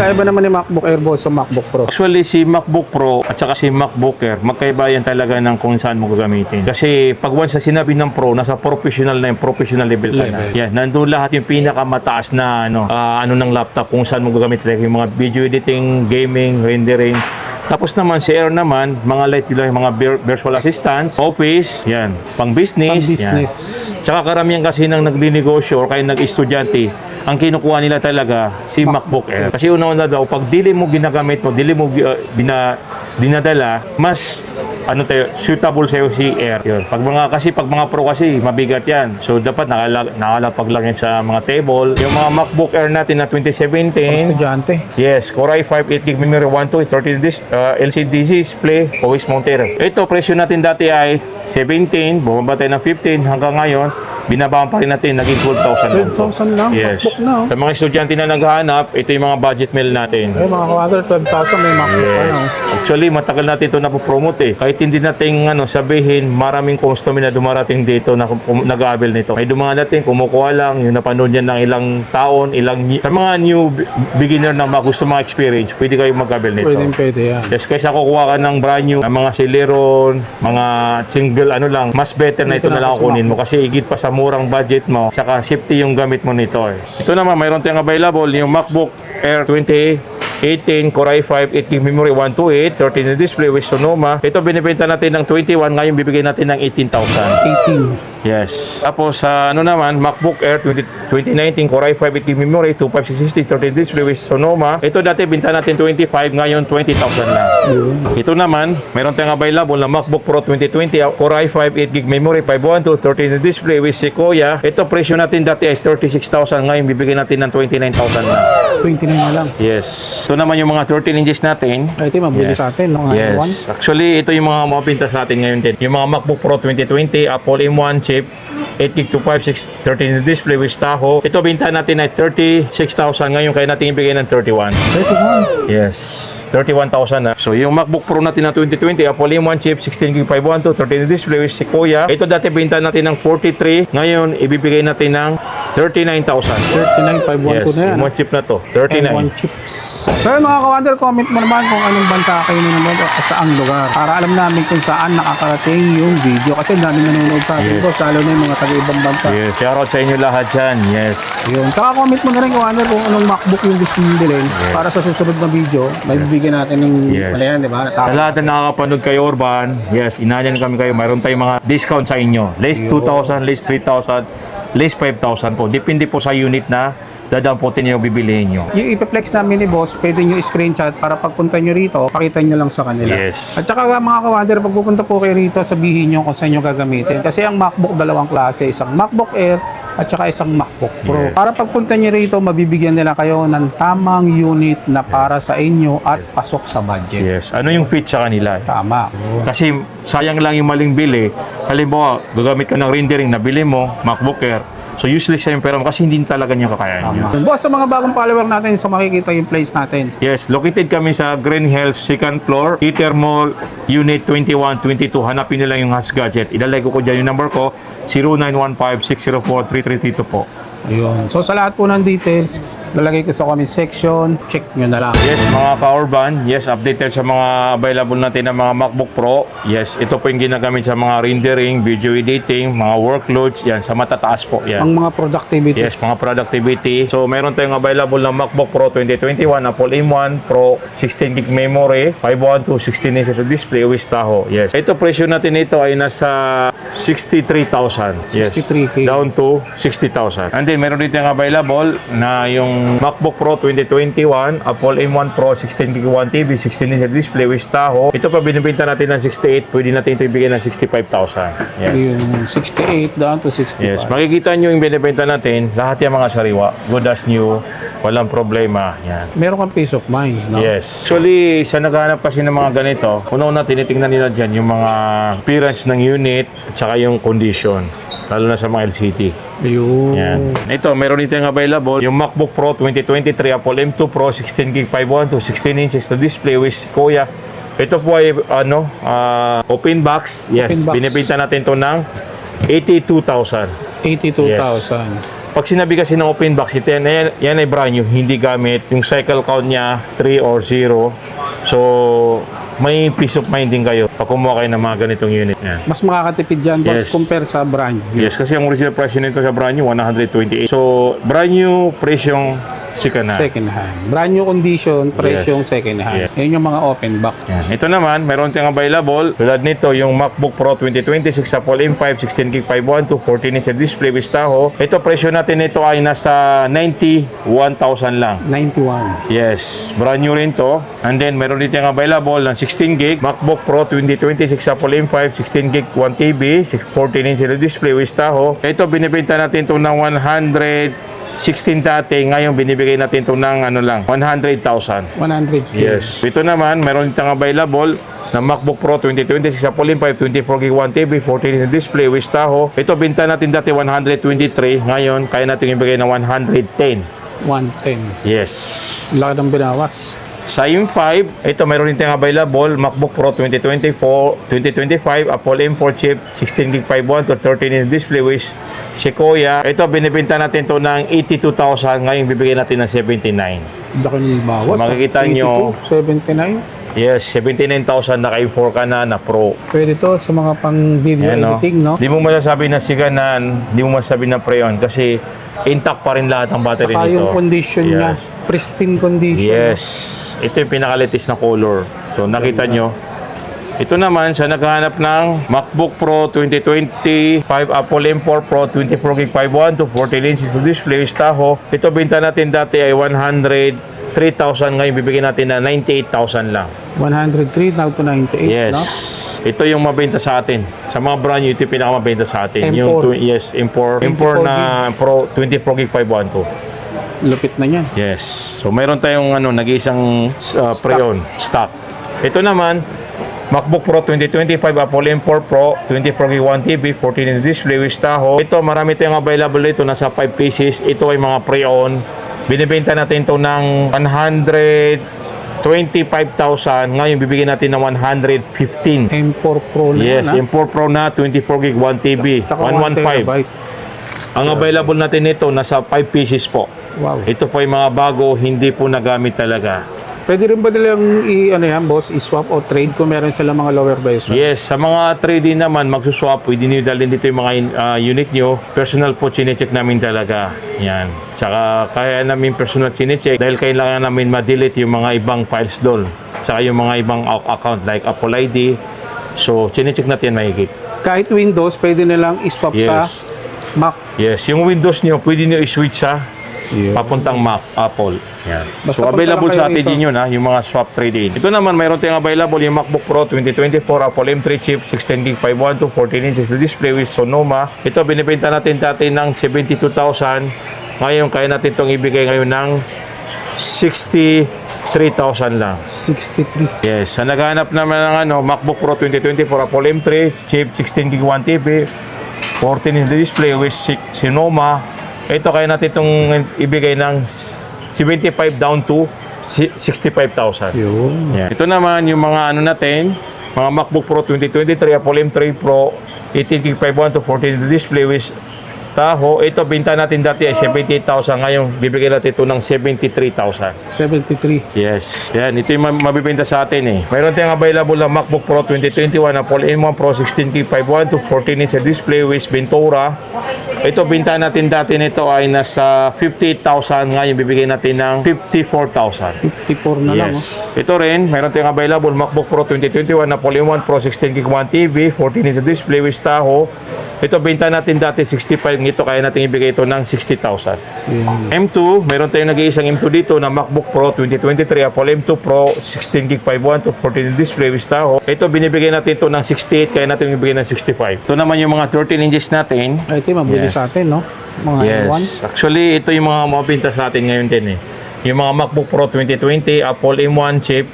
pinagkaiba naman ni MacBook Air boss sa MacBook Pro? Actually, si MacBook Pro at saka si MacBook Air, magkaiba yan talaga ng kung saan mo gagamitin. Kasi pag once na sinabi ng Pro, nasa professional na yung professional level ka na. Yan, nandun lahat yung pinakamataas na ano ng laptop kung saan mo gagamitin. Like yung mga video editing, gaming, rendering. Tapos naman, si Air naman, mga light yung mga virtual assistants, office, yan, pang business. Pang-business. Yan. Tsaka karamihan kasi nang nagdi-negosyo or kaya nag-estudyante, ang kinukuha nila talaga si MacBook Air. Kasi una-una daw, pag dili mo ginagamit mo, dili mo dinadala, mas suitable sa'yo si Air. Yun. Pag mga Pro kasi, mabigat yan. So, dapat nakalapag lang yan sa mga table. Yung mga MacBook Air natin na 2017. Estudyante. Yes, Core i5, 8GB memory, 128, 30 disc, LCD display, always mounted. Ito, presyo natin dati ay 17, bumaba tayo ng 15, hanggang ngayon, binabaan pa rin natin, naging 12,000 lang. 12,000 lang? Yes. MacBook na. Sa mga estudyante na naghahanap, ito yung mga budget meal natin. Eh, mga kawater, 12,000 may MacBook Yes. ano. Actually, matagal natin ito napopromote eh. Kahit hindi natin sabihin, maraming customer na dumarating dito na nag-aabil nito. May dumarating, kumukuha lang, yung napanood yan ng ilang taon, sa mga new beginner na gusto mga experience, pwede kayong mag-aabil nito. Pwede yan. Yes, kaysa kukuha ka ng brand new, mga Celeron, mga single lang, mas better na ito na lang kunin mo kasi higit pa sa murang budget mo, saka safety yung gamit mo nito eh. Ito naman, mayroon tayong available, yung MacBook Air 2018 Core i5, 8GB memory, 128, 13 display with Sonoma. Ito binibenta natin ng 21, ngayon bibigyan natin ng 18,000. 18. Yes. Tapos naman, MacBook Air 2019 Core i5, 8GB memory, 2560, 13 display with Sonoma. Ito dati binta natin 25, ngayon 20,000 lang. Ito naman, meron tayong available na MacBook Pro 2020 Core i5, 8GB memory, 512, 13 display with Sequoia. Ito presyo natin dati ay 36,000, ngayon bibigyan natin ng 29,000 lang. 29 na lang. Yes. Ito naman yung mga 13 inches natin. Ito yung mabili sa atin. No? Yes. Actually, ito yung mga mapinta sa atin ngayon din. Yung mga MacBook Pro 2020, Apple M1 chip, 8GB to 5.6, 13 display with Tahoe. Ito binta natin ay 36,000. Ngayon kaya natin ibigay ng 31. 31? Yes. 31,000 na. So, yung MacBook Pro natin na 2020, Apple M1 chip, 16GB 512, 13 display with Sequoia. Ito dati binta natin ng 43. Ngayon, ibibigay natin ng 39,000. 39,512 Yes, na yan. M1 chip na to. 39. M1 chip. So mga kawander, comment mo naman kung anong bansa kayo nanonood at saang lugar para alam namin kung saan nakakarating yung video kasi dami nanonood sa atin boss, lalo na yung mga taga-ibang bansa. Yes, shoutout sa inyo lahat dyan. Yes. Yun. Saka comment mo na rin kawander kung anong MacBook yung gusto nyo bilhin para sa susunod na video, may bibigyan natin ng yan, di ba? Sa lahat na nakakapanood kayo, Urban, yes, inanyan kami kayo. Mayroon tayong mga discount sa inyo. Less 2,000, less 3,000, less 5,000 po. Depende po sa unit na dadamputin nyo, bibilihin nyo. Yung ipiplex namin ni boss, pwede nyo screenshot para pagpunta nyo rito, pakita nyo lang sa kanila. Yes. At saka mga kawander, pag pupunta po kayo rito, sabihin nyo kung saan nyo gagamitin. Kasi ang MacBook, dalawang klase, isang MacBook Air at saka isang MacBook Pro. Yes. Para pagpunta nyo rito, mabibigyan nila kayo ng tamang unit na para sa inyo at pasok sa budget. Yes. Ano yung fit sa kanila? Tama. Kasi sayang lang yung maling bili. Halimbawa, gagamit ka ng rendering, nabili mo, MacBook Air. So useless siya yung pera mo kasi hindi talaga niya kakayanin yun. Boss, sa mga bagong follower natin, so makikita yung place natin. Yes, located kami sa Green Hills, 2nd floor, Theater Mall, Unit 2122. Hanapin nila yung Has Gadget. Idalay ko dyan yung number ko, 0915-604-3332 po. Ayun. So sa lahat po ng details, lalagay ko sa comment section, check nyo na lang. Yes, mga ka-Urban, yes, updated sa mga available natin ng mga MacBook Pro. Yes, ito po yung ginagamit sa mga rendering, video editing, mga workloads, yan, sa matataas po. Yan. Ang mga productivity. Yes, mga productivity. So, meron tayong available na MacBook Pro 2021, Apple M1 Pro, 16GB memory, 512, 16 inches display with Tahoe. Yes. Ito, presyo natin ito ay nasa 63,000. Yes. 63K. Down to 60,000. And then, meron dito yung available na yung MacBook Pro 2021, Apple M1 Pro, 16GB 1TB, 16 inches display with Tahoe. Ito pa binibenta natin ng 68, pwede natin ito ibigay ng 65,000. Yes. Yung 68 down to 65. Yes, makikita nyo yung binibenta natin, lahat yung mga sariwa, good as new, walang problema. Yan. Meron kang peace of mind, no? Yes. Actually, sa naghahanap kasi ng mga ganito, una-una tinitingnan nila dyan yung mga appearance ng unit at saka yung condition, lalo na sa mga LCD. Ayun. Yan. Ito, meron dito yung available, yung MacBook Pro 2023, Apple M2 Pro, 16GB 512, 16 inches na display with Sequoia. Ito po ay open box. Yes, Open box. binibenta natin to ng 82,000. 82,000. Pag sinabi kasi ng open box, ito yan ay brand new, hindi gamit. Yung cycle count niya, 3 or 0. So, may peace of mind din kayo pag kumuha kayo ng mga ganitong unit niya. Mas makakatipid yan, boss, Yes. compare sa brand new. Yes, kasi ang original price nito sa brand new, 128. So, brand new, presyong second hand. Second hand. Brand new condition, presyong second hand. Yes. Yan yung mga open box. Yan. Ito naman, meron tayong available. Tulad nito, yung MacBook Pro 2026 Apple M5, 16GB 512, 14-inch display with Tahoe. Ito, presyo natin nito ay nasa 91,000 lang. 91. Yes, brand new rin to. And then, meron dito yung available ng 16GB MacBook Pro 2026 Apple M5, 16GB 1TB, 14-inch display with Tahoe. Ito, binibenta natin to ng 116 dati, ngayon binibigay natin ito ng ano lang, 100,000. 100. Yes. Ito naman, meron ditong available na MacBook Pro 2026 Apple M5, 24GB 1TB, 14-inch display with Tahoe. Ito, binta natin dati 123, ngayon kaya natin ibigay ng 110. 110. Yes. Laki ng binawas. Sa M5, ito meron din tayong available MacBook Pro 2025 Apple M4 chip 16GB 512 to 13-inch display with Sequoia. Ito binibenta natin to ng 82,000, ngayon bibigyan natin ng 79. Laki ng bawas. So, makikita nyo, 79. yes, 79,000 naka M4 ka na pro. Pwede to sa mga pang video Ayan, no? editing, no? Di mo masasabi na siganan, di mo masasabi na pre-on kasi intact pa rin lahat ng battery Saka nito. yung condition niya, pristine condition. Yes. Ito yung pinakalitis na color. So, nakita nyo. Ito naman, sa naghahanap ng MacBook Pro 2025 Apple M4 Pro 24GB 512 14-inch display with Tahoe. Ito, binta natin dati ay 103,000. Ngayon, bibigyan natin na 98,000 lang. 103 now to 98, Yes. no? Ito yung mabenta sa atin. Sa mga brand new, ito yung pinakamabenta sa atin. M4. Yung yes, M4 na Pro 24GB 512. Lupit na yan. Yes. So, meron tayong nag-iisang pre-on stock. Ito naman, MacBook Pro 2025 Apple M4 Pro 24GB 1TB 14-inch display with Tahoe. Ito, marami tayong available dito. Nasa 5 pieces. Ito ay mga pre-on. Binibenta natin ito ng 125,000. Ngayon, bibigyan natin ng 115. M4 Pro na Yes, yan, M4 Pro na 24GB 1TB Saka 115. 1 TB. Ang available natin nito nasa 5 pieces po. Wow. Ito po ay mga bago, hindi po nagamit talaga. Pwede rin ba nilang i-swap o trade kung meron sila mga lower version? Yes, sa mga trading naman, magsuswap, pwede nyo dalhin dito yung mga unit nyo. Personal po, chinecheck namin talaga. Yan. Tsaka kaya namin personal chinecheck dahil kailangan namin ma-delete yung mga ibang files doon. Tsaka yung mga ibang account like Apple ID. So, chinecheck natin mahigit. Kahit Windows, pwede nilang i-swap Yes. sa Mac. Yes, yung Windows nyo, pwede nyo i-switch sa Yeah. papuntang Mac, Apple. Yan. Basta So, available punta lang sa kayo atin dito. yun, yung mga swap trade-in. Ito naman, mayroon tayong available yung MacBook Pro 2024 Apple M3 chip, 16GB 512, 14-inch display with Sonoma. Ito, binibenta natin dati ng 72,000. Ngayon, kaya natin itong ibigay ngayon ng 63,000 lang. 63. Yes, sa naghahanap naman ng MacBook Pro 2024 Apple M3 chip, 16GB 1TB, 14-inch display with Sonoma. Ito kaya natin itong ibigay ng 75 down to 65,000. Yun. Yeah. Ito naman yung mga natin, mga MacBook Pro 2023 Apple M3 Pro 18GB 512 14-inch display with Tahoe. Ito binta natin dati ay 78,000, ngayon bibigyan natin ito ng 73,000. 73. Yes. Yan, ito yung mabibenta sa atin eh. Mayroon tayong available na MacBook Pro 2021 Apple M1 Pro 16GB 512 14-inch display with Ventura. Ito, binta natin dati nito ay nasa 58,000. Ngayon, bibigyan natin ng 54,000. 54 na lang. Oh. Yes. Ito rin, meron tayong available MacBook Pro 2021 Apple M1 Pro 16GB 1TB 14-inch display with Tahoe. Ito, binta natin dati 65. Ito, kaya natin ibigay ito ng 60,000. Yun. M2, meron tayong nag-iisang M2 dito na MacBook Pro 2023 Apple M2 Pro 16GB 512 14-inch display with Tahoe. Ito, binibigay natin ito ng 68, kaya natin ibigay ng 65. Ito naman yung mga 13 inches natin. Ay, ito yung mabili Yes. sa atin, no? Mga Yes. M1. Actually, ito yung mga mabinta sa atin ngayon din eh. Yung mga MacBook Pro 2020, Apple M1 chip,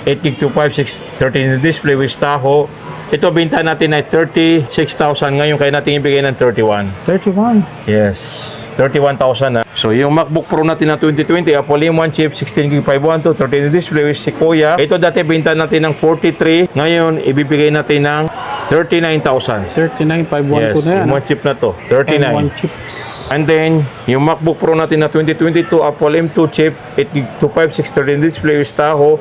8GB 256, 13-inch display with Tahoe. Ito, binta natin ay 36,000. Ngayon, kaya natin ibigay ng 31. 31. Yes. 31,000 na. So, yung MacBook Pro natin na 2020, Apple M1 chip, 16GB 512, 13-inch display with Sequoia. Ito dati binta natin ng 43. Ngayon, ibibigay natin ng 39,000. 39,512 Yes, na yan. yung one chip na to, 39. M1 chips. And then, yung MacBook Pro natin na 2022 Apple M2 chip, 8GB to 5,613 display with Tahoe.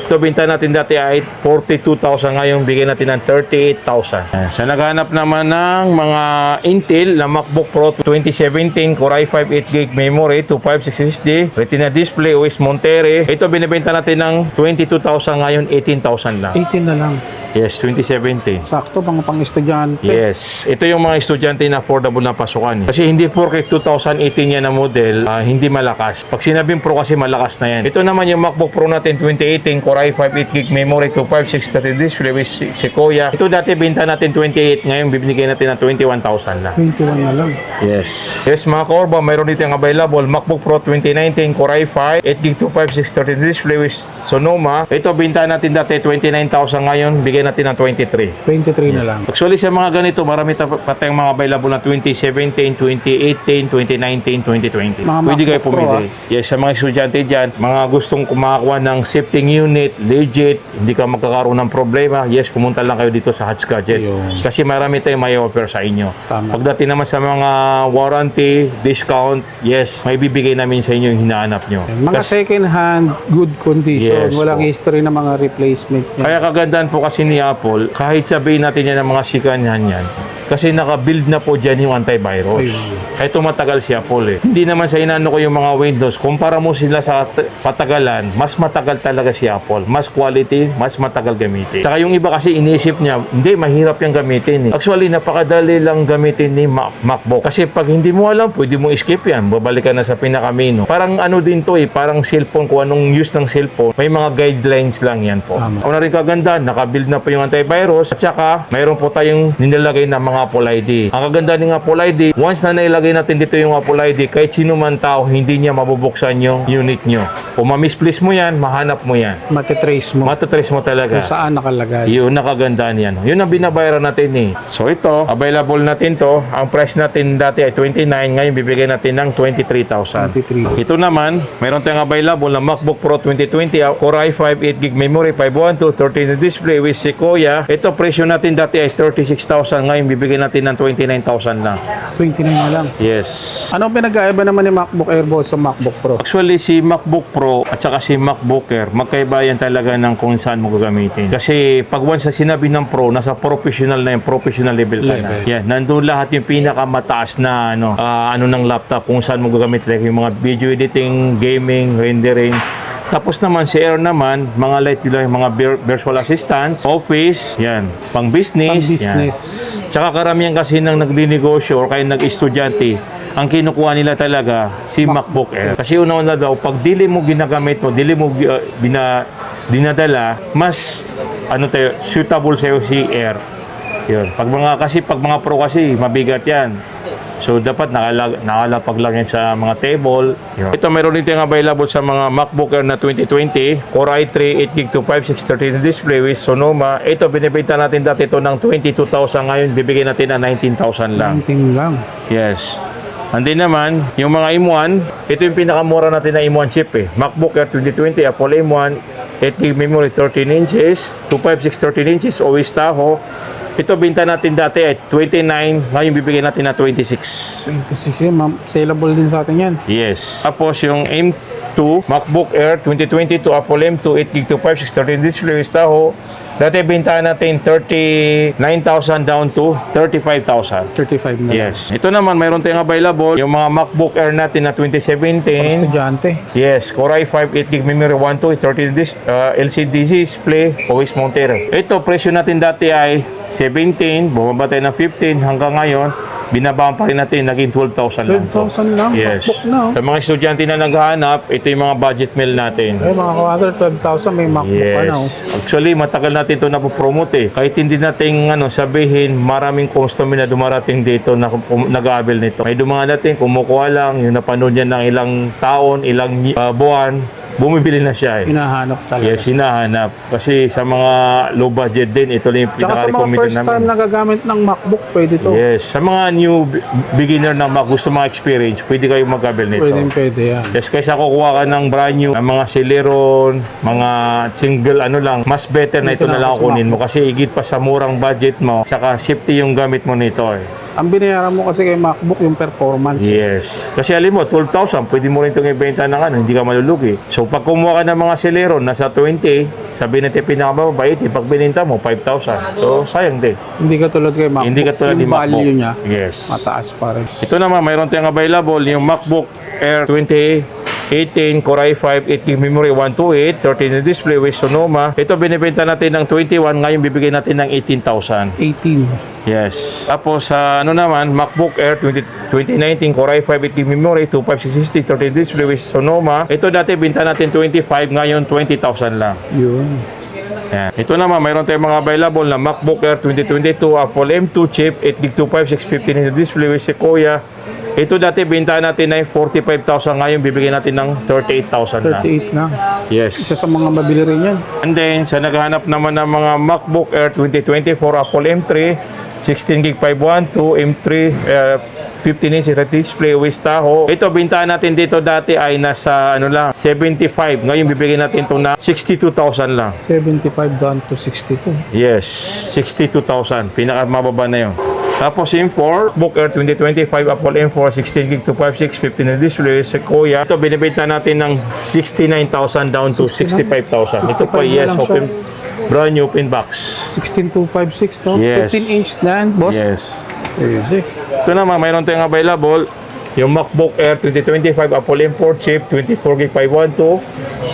Ito, binta natin dati ay 42,000. Ngayon, bigyan natin ng 38,000. Sa naghanap naman ng mga Intel na MacBook Pro 2017 Core i5 8GB memory, 256 SSD, Retina display, OS Monterey. Ito, binibenta natin ng 22,000. Ngayon, 18,000 lang. 18 na lang. Yes, 2017. Sakto, pang estudyante. Yes. Ito yung mga estudyante na affordable na pasukan. Kasi hindi porke 2018 yan na model, hindi malakas. Pag sinabing Pro kasi malakas na yan. Ito naman yung MacBook Pro natin 2018 Core i5 8GB memory, 256 display with Sequoia. Ito dati binta natin 28, ngayon bibigyan natin ng 21,000 lang. 21 na lang. Yes. Yes mga Korba, mayroon dito yung available MacBook Pro 2019 Core i5 8GB 256 display with Sonoma. Ito binta natin dati 29,000, ngayon bigyan natin ng 23. 23 na lang. Actually sa mga ganito, marami pa tayong mga available na 2017, 2018, 2019, 2020. Mga Pwede kayo MacBook Pro, pumili. Yes, sa mga estudyante dyan, mga gustong kumakakuha ng shifting unit, legit, hindi ka magkakaroon ng problema, yes, pumunta lang kayo dito sa Hutch Gadget. Ayun. Kasi marami tayong may offer sa inyo. Tama. Pagdating naman sa mga warranty, discount, yes, may bibigay namin sa inyo yung hinahanap nyo. Mga second hand, good condition. Yes, Walang po. history ng mga replacement niya. Kaya kagandahan po kasi ni Apple, kahit sabihin natin yan ng mga sikanyan yan, kasi naka-build na po dyan yung antivirus. Ito matagal si Apple eh. Hindi naman sa inano ko yung mga Windows. Kumpara mo sila sa patagalan, mas matagal talaga si Apple. Mas quality, mas matagal gamitin. Saka yung iba kasi inisip niya, hindi, mahirap yung gamitin eh. Actually, napakadali lang gamitin ni MacBook. Kasi pag hindi mo alam, pwede mo skip yan. Babalik ka na sa pinakamino. Parang ano din to eh, parang cellphone, kung anong use ng cellphone, may mga guidelines lang yan po. Una rin kaganda, naka-build na po yung antivirus. At saka, mayroon po tayong nilalagay na mga Apple ID. Ang kaganda ng Apple ID, once na nailagay natin dito yung Apple ID, kahit sino man tao, hindi niya mabubuksan yung unit nyo. Kung ma-misplace mo yan, mahanap mo yan. Matitrace mo. Matatrace mo talaga. Kung saan nakalagay. Yun, nakagandaan yan. Yun ang binabayaran natin eh. So ito, available natin to. Ang price natin dati ay 29, ngayon bibigyan natin ng 23,000. 23. Ito naman, mayroon tayong available na MacBook Pro 2020 Core i5 8GB memory, 512, 13 display with Sequoia. Ito, presyo natin dati ay 36,000, ngayon bibigyan natin ng 29,000 lang. 29 na lang. Yes. Anong pinag-aiba naman ni MacBook Air boss sa MacBook Pro? Actually, si MacBook Pro at saka si MacBook Air, magkaiba yan talaga ng kung saan mo gagamitin. Kasi pag once sa sinabi ng Pro, nasa professional na yung professional level ka na. Yan, nandun lahat yung pinakamataas na ano ng laptop kung saan mo gagamitin. Like yung mga video editing, gaming, rendering. Tapos naman si Air naman, mga light yung mga virtual assistants, office, yan, pang business. Pang-business. Yan. Tsaka karamihan kasi nang nagninegosyo o kaya nag-estudyante, ang kinukuha nila talaga si MacBook Air. Kasi una-una daw, pag dili mo ginagamit mo, dili mo dinadala, mas suitable sa'yo si Air. Yun. Pag mga Pro kasi, mabigat yan. So, dapat nakalapag lang yan sa mga table. Yun. Ito, meron dito yung available sa mga MacBook Air na 2020. Core i3, 8GB to 5,613 display with Sonoma. Ito, binibenta natin dati ito ng 22,000. Ngayon, bibigyan natin ng 19,000 lang. 19 lang. Yes. And then naman, yung mga M1, ito yung pinakamura natin na M1 chip eh. MacBook Air 2020, Apple M1, 8GB memory, 13 inches, 256 13 inches, OS Tahoe. Ito, binta natin dati ay 29, ngayon bibigyan natin na 26. 26 yun, ma'am. Saleable din sa atin yan. Yes. Tapos yung M2, MacBook Air 2022, Apple M2, 8GB to 5,613 display with Tahoe. Dati binta natin 39,000 down to 35,000. 35 na lang. Yes. Ito naman, mayroon tayong available. Yung mga MacBook Air natin na 2017. Estudyante. Yes, Core i5, 8GB memory, 12, 13 LCD display, OS Monterey. Ito, presyo natin dati ay 17, bumaba tayo ng 15 hanggang ngayon. Binabaan pa rin natin, naging 12,000 lang. 12,000 lang. Yes. MacBook na. Sa mga estudyante na naghahanap, ito yung mga budget meal natin. Eh, mga kawater, 12,000 may MacBook pa na. Yes. Actually, matagal natin ito napopromote eh. Kahit hindi natin sabihin, maraming customer na dumarating dito na nag-aabil nito. May dumarating, kumukuha lang, yung napanood niya ng ilang taon, ilang buwan, bumibili na siya eh. Hinahanap talaga. Yes, hinahanap. Kasi sa mga low budget din, ito lang yung Tsaka sa mga pinaka-recommended first time namin. nagagamit ng MacBook, pwede to. Yes, sa mga new beginner na gusto mga experience, pwede kayo mag-avail nito. Pwede yan. Yes, kaysa kukuha ka ng brand new, ng mga Celeron, mga single ano lang, mas better na ito Dito na na lang ako sa kunin mo kasi higit pa sa murang budget mo, saka safety yung gamit mo nito eh. Ang binayaran mo kasi kay MacBook yung performance. Yes. Kasi alam mo, 12,000, pwede mo rin itong ibenta ng hindi ka malulugi. So pag kumuha ka ng mga Celeron, nasa 20, sabi natin pinakababa, 80, pag bininta mo, 5,000. So sayang din. Hindi ka tulad kay MacBook. Hindi ka tulad yung ni MacBook. value niya, Yes. mataas pa rin. Ito naman, mayroon tayong available, yung MacBook Air 2018 Core i5, 8GB memory, 128, 13 na display with Sonoma. Ito binibenta natin ng 21, ngayon bibigyan natin ng 18,000. 18. Yes. Tapos sa ano naman, MacBook Air 2019 Core i5, 8GB memory, 25660, 13 display with Sonoma. Ito dati binta natin 25, ngayon 20,000 lang. Yun. Yan. Ito naman, mayroon tayong mga available na MacBook Air 2022 Apple M2 chip, 8GB 25650 na display with Sequoia. Ito dati binta natin ay 45,000, ngayon bibigyan natin ng 38,000 na. 38 lang. Yes. Isa sa mga mabili rin yan. And then, sa naghahanap naman ng mga MacBook Air 2024 Apple M3, 16GB 512, M3, 15-inch display with Tahoe. Ito, bintahan natin dito dati ay nasa ano lang, 75. Ngayon, bibigyan natin ito na 62,000 lang. 75 down to 62. Yes, 62,000. Pinakamababa na yun. Tapos M4, Book Air 2025, Apple M4, 16GB 256, 15 na display, Sequoia. Ito, binibenta natin ng 69,000 down to 65,000. Ito pa, 65 na yes, lang siya. open, brand new open box. 16256 no? Yes. 15-inch na yan, boss. Yes. Pwede. Ito naman, mayroon tayong available. Yung MacBook Air 2025 Apple M4 chip, 24GB 512,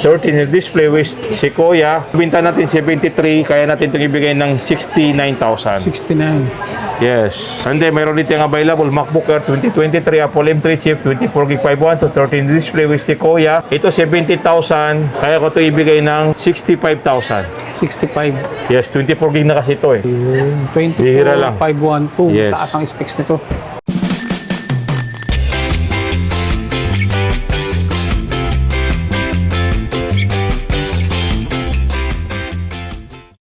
13 na display with Sequoia. Binta natin 73, kaya natin itong ibigay ng 69,000. 69. Yes. And then, mayroon dito yung available MacBook Air 2023 Apple M3 chip, 24GB 512, 13 display with Sequoia. Ito 70,000, kaya ko ito ibigay ng 65,000. 65. Yes, 24GB na kasi ito eh. Bihira lang. 24,512. Yes. Taas ang specs nito.